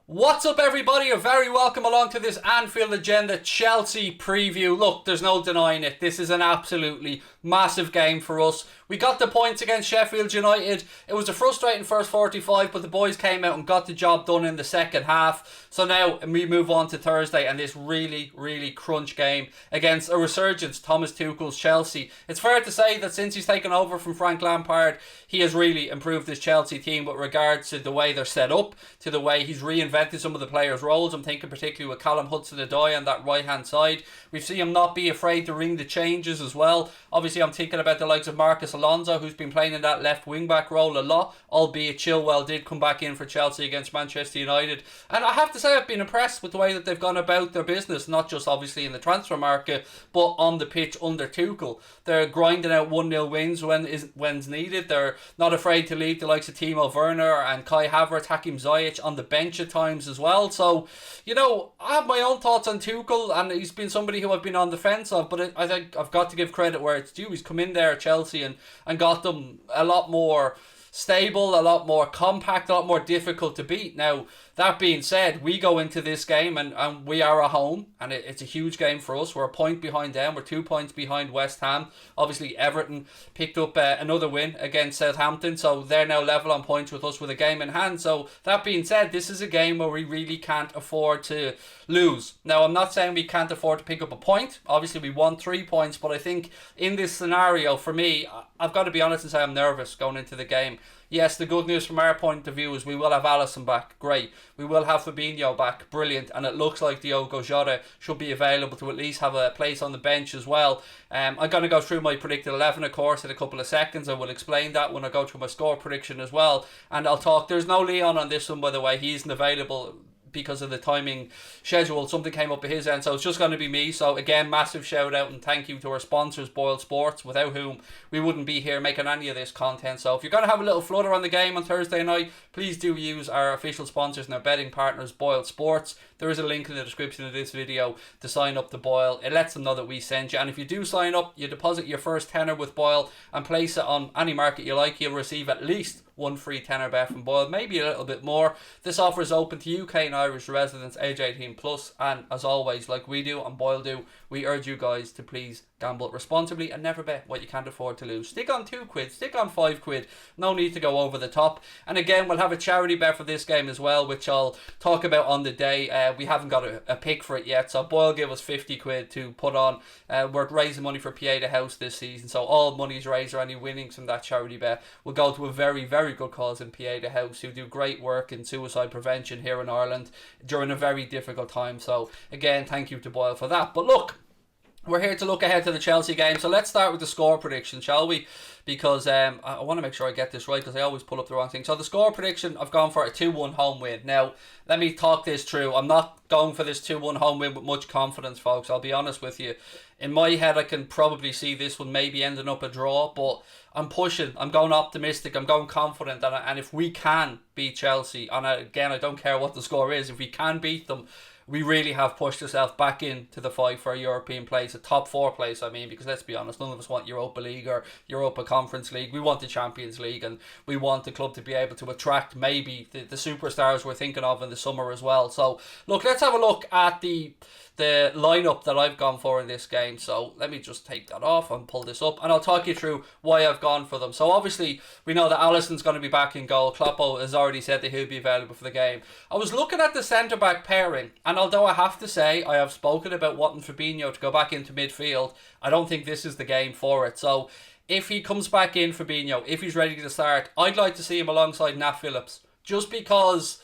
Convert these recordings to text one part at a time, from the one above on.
What's up, everybody? You're very welcome along to this Anfield Agenda Chelsea preview. Look, there's no denying it. This is an absolutely massive game for us. We got the points against Sheffield United. It was a frustrating first 45, but the boys came out and got the job done in the second half. So now we move on to Thursday and this really crunch game against a resurgence, Thomas Tuchel's Chelsea. It's fair to say that since he's taken over from Frank Lampard, he has really improved his Chelsea team with regards to the way they're set up, to the way he's reinvented some of the players' roles. I'm thinking particularly with Callum Hudson-Odoi on that right-hand side. We've seen him not be afraid to ring the changes as well. Obviously, I'm thinking about the likes of Marcus Alonso, who's been playing in that left wing-back role a lot, albeit Chilwell did come back in for Chelsea against Manchester United. And I have to say, I've been impressed with the way that they've gone about their business, not just obviously in the transfer market, but on the pitch under Tuchel. They're grinding out 1-0 wins when's needed. They're not afraid to leave the likes of Timo Werner and Kai Havertz, Hakim Ziyech on the bench at times as well. So, you know, I have my own thoughts on Tuchel, and he's been somebody who I've been on the fence of, but I think I've got to give credit where it's due. He's come in there at Chelsea and got them a lot more stable, a lot more compact, a lot more difficult to beat. Now, that being said, we go into this game and we are at home, and it's a huge game for us. We're a point behind them. We're 2 points behind West Ham. Obviously, Everton picked up another win against Southampton, so they're now level on points with us with a game in hand. So, that being said, this is a game where we really can't afford to lose. Now, I'm not saying we can't afford to pick up a point. Obviously, we won 3 points, but I think in this scenario, for me, I've got to be honest and say I'm nervous going into the game. Yes, the good news from our point of view is we will have Alisson back. Great. We will have Fabinho back. Brilliant. And it looks like Diogo JOTA should be available to at least have a place on the bench as well. I'm going to go through my predicted 11, of course, in a couple of seconds. I will explain that when I go through my score prediction as well. And I'll talk. There's no Leon on this one, by the way. He isn't available because of the timing schedule. Something came up at his end, so it's just going to be me. So again, massive shout out and thank you to our sponsors, Boyle Sports, without whom we wouldn't be here making any of this content. So if you're going to have a little flutter on the game on Thursday night, please do use our official sponsors and our betting partners, Boyle Sports. There is a link in the description of this video to sign up to Boyle. It lets them know that we sent you, and if you do sign up, you deposit your first tenner with Boyle and place it on any market you like, you'll receive at least one free tenner bet from Boyle, maybe a little bit more. This offer is open to UK and Irish residents age 18 plus, and as always, like we do and Boyle do, we urge you guys to please gamble responsibly and never bet what you can't afford to lose. Stick on £2, stick on £5. No need to go over the top. And again, we'll have a charity bet for this game as well, which I'll talk about on the day. We haven't got a pick for it yet, so Boyle gave us £50 to put on. We're raising money for Pieta House this season, so all money's raised or any winnings from that charity bet will go to a very good cause in Pieta House, who do great work in suicide prevention here in Ireland during a very difficult time. So again, thank you to Boyle for that. But look, we're here to look ahead to the Chelsea game, so let's start with the score prediction, shall we? Because I want to make sure I get this right, because I always pull up the wrong thing. So the score prediction, I've gone for a 2-1 home win. Now, let me talk this through. I'm not going for this 2-1 home win with much confidence, folks. I'll be honest with you. In my head, I can probably see this one maybe ending up a draw, but I'm pushing. I'm going optimistic. I'm going confident. And if we can beat Chelsea, and again, I don't care what the score is, if we can beat them, we really have pushed ourselves back into the fight for a European place, a top 4 place, I mean, because let's be honest, none of us want Europa League or Europa Conference League. We want the Champions League, and we want the club to be able to attract maybe the superstars we're thinking of in the summer as well. So, look, let's have a look at the lineup that I've gone for in this game. So let me just take that off and pull this up, and I'll talk you through why I've gone for them. So obviously we know that Alisson's going to be back in goal. Kloppo has already said that he'll be available for the game. I was looking at the centre back pairing, and although I have to say I have spoken about wanting Fabinho to go back into midfield, I don't think this is the game for it. So if he comes back in, Fabinho, if he's ready to start, I'd like to see him alongside Nat Phillips, just because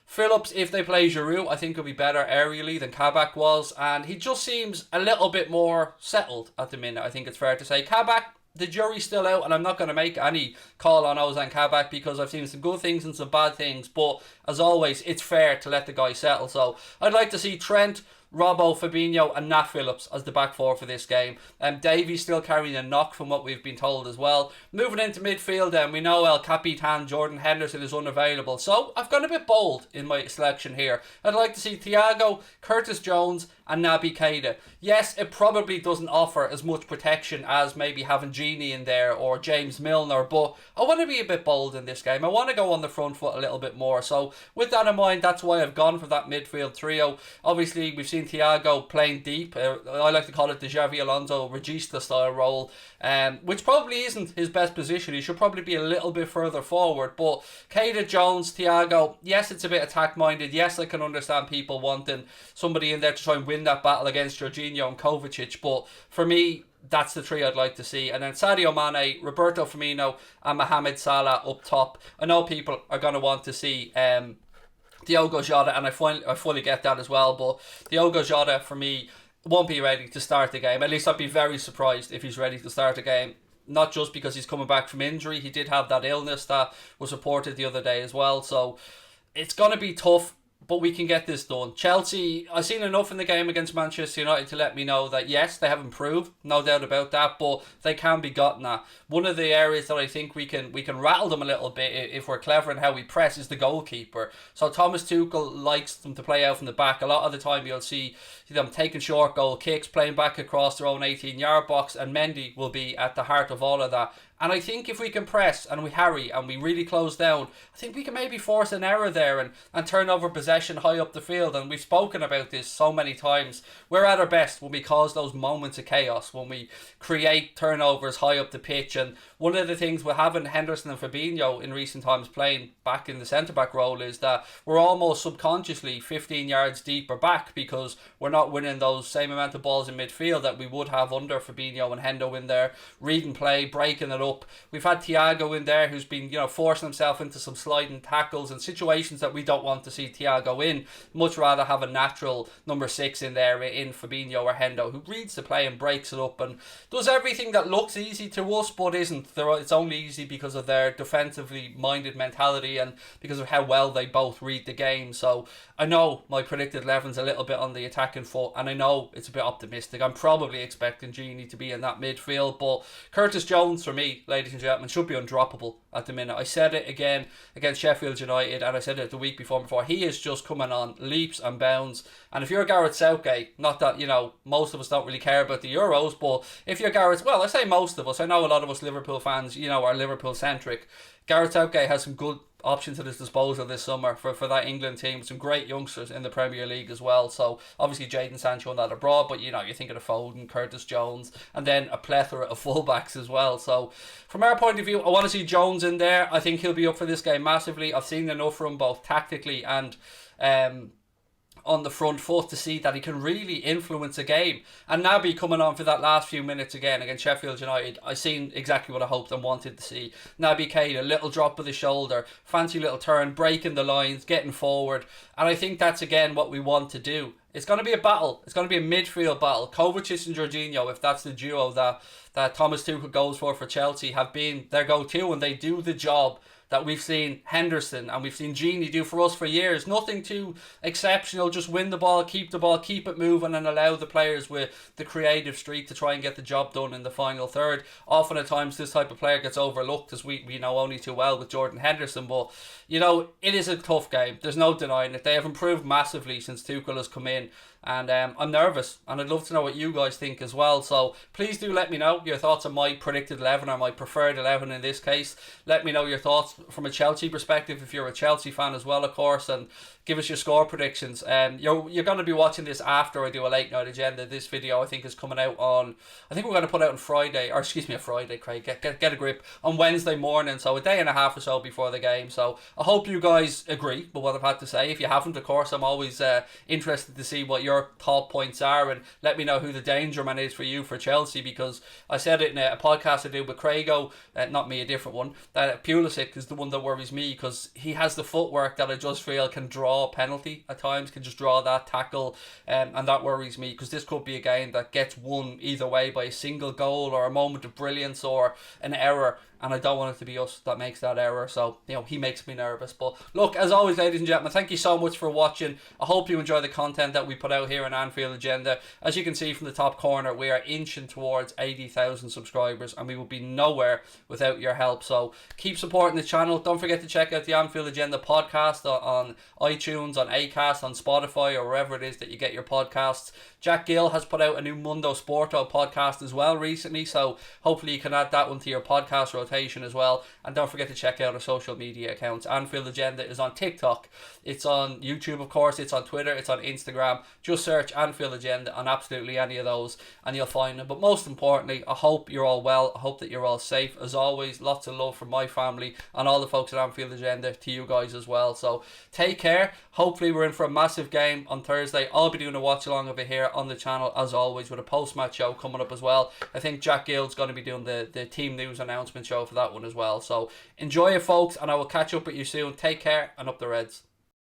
Phillips, if they play Giroud, I think he'll be better aerially than Kabak was, and he just seems a little bit more settled at the minute, I think it's fair to say. Kabak, the jury's still out, and I'm not going to make any call on Ozan Kabak because I've seen some good things and some bad things, but as always, it's fair to let the guy settle. So I'd like to see Trent, Robbo, Fabinho and Nat Phillips as the back four for this game. Davies still carrying a knock from what we've been told as well. Moving into midfield then, we know El Capitan Jordan Henderson is unavailable. So I've gone a bit bold in my selection here. I'd like to see Thiago, Curtis Jones and Naby Keita. Yes, it probably doesn't offer as much protection as maybe having Gini in there or James Milner, but I want to be a bit bold in this game. I want to go on the front foot a little bit more. So with that in mind, that's why I've gone for that midfield trio. Obviously, we've seen Thiago playing deep. I like to call it the Xavi Alonso Regista style role, which probably isn't his best position. He should probably be a little bit further forward. But Keita, Jones, Thiago, yes, it's a bit attack-minded. Yes, I can understand people wanting somebody in there to try and win that battle against Jorginho and Kovacic. But for me, that's the three I'd like to see. And then Sadio Mane, Roberto Firmino and Mohamed Salah up top. I know people are going to want to see Diogo Jota, and I fully get that as well. But Diogo Jota, for me, won't be ready to start the game. At least I'd be very surprised if he's ready to start the game. Not just because he's coming back from injury. He did have that illness that was reported the other day as well. So it's going to be tough, but we can get this done. Chelsea, I've seen enough in the game against Manchester United to let me know that yes, they have improved, no doubt about that, but they can be gotten at. One of the areas that I think we can rattle them a little bit if we're clever in how we press is the goalkeeper. So Thomas Tuchel likes them to play out from the back. A lot of the time you'll see them taking short goal kicks, playing back across their own 18-yard box, and Mendy will be at the heart of all of that. And I think if we can press and we harry and we really close down, I think we can maybe force an error there and turn over possession high up the field. And we've spoken about this so many times. We're at our best when we cause those moments of chaos, when we create turnovers high up the pitch. And one of the things we're having Henderson and Fabinho in recent times playing back in the centre-back role is that we're almost subconsciously 15 yards deeper back because we're not winning those same amount of balls in midfield that we would have under Fabinho and Hendo in there, reading play, breaking it up. We've had Thiago in there who's been, forcing himself into some sliding tackles and situations that we don't want to see Thiago in. Much rather have a natural number 6 in there in Fabinho or Hendo who reads the play and breaks it up and does everything that looks easy to us but isn't. It's only easy because of their defensively minded mentality and because of how well they both read the game. So I know my predicted 11's a little bit on the attacking foot and I know it's a bit optimistic. I'm probably expecting Gini to be in that midfield, but Curtis Jones for me, ladies and gentlemen, should be undroppable at the minute. I said it again against Sheffield United and I said it the week before. He is just coming on leaps and bounds. And if you're Gareth Southgate, not that, most of us don't really care about the Euros, but if you're Gareth, well, I say most of us, I know a lot of us Liverpool fans, are Liverpool centric. Gareth Southgate has some good options at his disposal this summer for that England team. Some great youngsters in the Premier League as well. So obviously Jadon Sancho and that abroad, but you're thinking of Foden, Curtis Jones, and then a plethora of fullbacks as well. So from our point of view, I want to see Jones in there. I think he'll be up for this game massively. I've seen enough from him both tactically and on the front foot to see that he can really influence a game. And Naby coming on for that last few minutes again against Sheffield United, I seen exactly what I hoped and wanted to see. Naby Keita, a little drop of the shoulder, fancy little turn, breaking the lines, getting forward, and I think that's again what we want to do. It's going to be a battle. It's going to be a midfield battle. Kovacic and Jorginho, if that's the duo that Thomas Tuchel goes for Chelsea, have been their go-to and they do the job that we've seen Henderson and we've seen Gini do for us for years. Nothing too exceptional, just win the ball, keep it moving and allow the players with the creative streak to try and get the job done in the final third. Often at times this type of player gets overlooked as we know only too well with Jordan Henderson, but it is a tough game. There's no denying it. They have improved massively since Tuchel has come in. And I'm nervous and I'd love to know what you guys think as well. So please do let me know your thoughts on my predicted 11 or my preferred 11 in this case. Let me know your thoughts from a Chelsea perspective if you're a Chelsea fan as well, of course, and give us your score predictions. You're going to be watching this after I do a late night agenda. This video I think is coming out on, I think we're going to put out on Friday, or excuse me, a Friday, Craig, get a grip, on Wednesday morning, so a day and a half or so before the game. So I hope you guys agree with what I've had to say. If you haven't, of course, I'm always interested to see what your top points are, and let me know who the danger man is for you for Chelsea, because I said it in a podcast I did with Craigo, not me, a different one, that Pulisic is the one that worries me because he has the footwork that I just feel can draw a penalty at times, can just draw that tackle, and that worries me because this could be a game that gets won either way by a single goal or a moment of brilliance or an error, and I don't want it to be us that makes that error. So, you know, he makes me nervous. But look, as always, ladies and gentlemen, thank you so much for watching. I hope you enjoy the content that we put out here on Anfield Agenda. As you can see from the top corner, we are inching towards 80,000 subscribers, and we will be nowhere without your help. So keep supporting the channel. Don't forget to check out the Anfield Agenda podcast on iTunes, on Acast, on Spotify, or wherever it is that you get your podcasts. Jack Gill has put out a new Mundo Sporto podcast as well recently, so hopefully you can add that one to your podcast rotation as well. And don't forget to check out our social media accounts. Anfield Agenda is on TikTok, it's on YouTube, of course, it's on Twitter, it's on Instagram. Just search Anfield Agenda on absolutely any of those and you'll find it. But most importantly, I hope you're all well. I hope that you're all safe. As always, lots of love from my family and all the folks at Anfield Agenda to you guys as well. So take care. Hopefully we're in for a massive game on Thursday. I'll be doing a watch along of it here on the channel as always, with a post-match show coming up as well. I think Jack Gill's going to be doing the team news announcement show for that one as well. So enjoy it, folks, and I will catch up with you soon. Take care, and up the Reds.